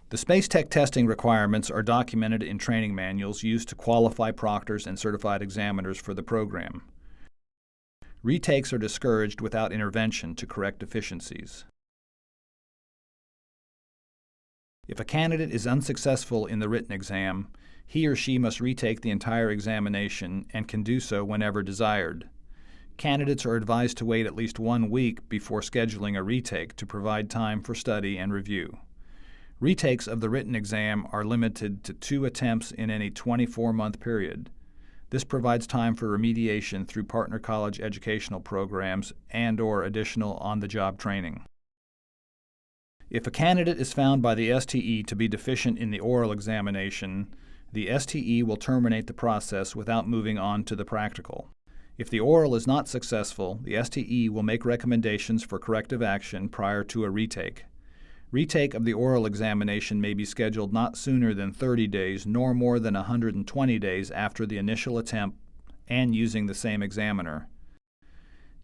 The space tech testing requirements are documented in training manuals used to qualify proctors and certified examiners for the program. Retakes are discouraged without intervention to correct deficiencies. If a candidate is unsuccessful in the written exam, he or she must retake the entire examination and can do so whenever desired. Candidates are advised to wait at least 1 week before scheduling a retake to provide time for study and review. Retakes of the written exam are limited to 2 attempts in any 24-month period. This provides time for remediation through partner college educational programs and/or additional on-the-job training. If a candidate is found by the STE to be deficient in the oral examination, the STE will terminate the process without moving on to the practical. If the oral is not successful, the STE will make recommendations for corrective action prior to a retake. Retake of the oral examination may be scheduled not sooner than 30 days nor more than 120 days after the initial attempt and using the same examiner.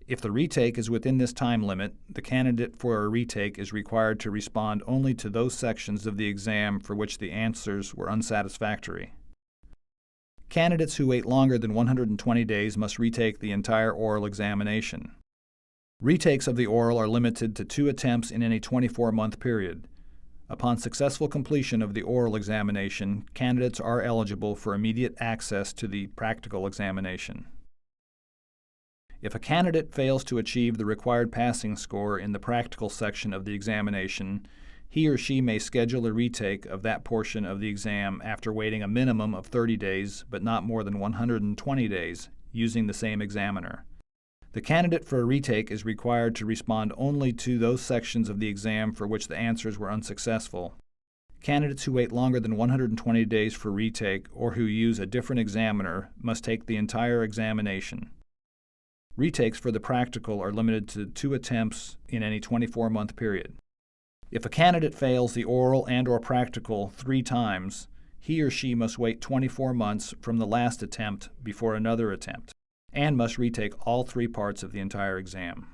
If the retake is within this time limit, the candidate for a retake is required to respond only to those sections of the exam for which the answers were unsatisfactory. Candidates who wait longer than 120 days must retake the entire oral examination. Retakes of the oral are limited to 2 attempts in any 24-month period. Upon successful completion of the oral examination, candidates are eligible for immediate access to the practical examination. If a candidate fails to achieve the required passing score in the practical section of the examination, he or she may schedule a retake of that portion of the exam after waiting a minimum of 30 days but not more than 120 days, using the same examiner. The candidate for a retake is required to respond only to those sections of the exam for which the answers were unsuccessful. Candidates who wait longer than 120 days for retake or who use a different examiner must take the entire examination. Retakes for the practical are limited to 2 attempts in any 24-month period. If a candidate fails the oral and/or practical 3 times, he or she must wait 24 months from the last attempt before another attempt, and must retake all 3 parts of the entire exam.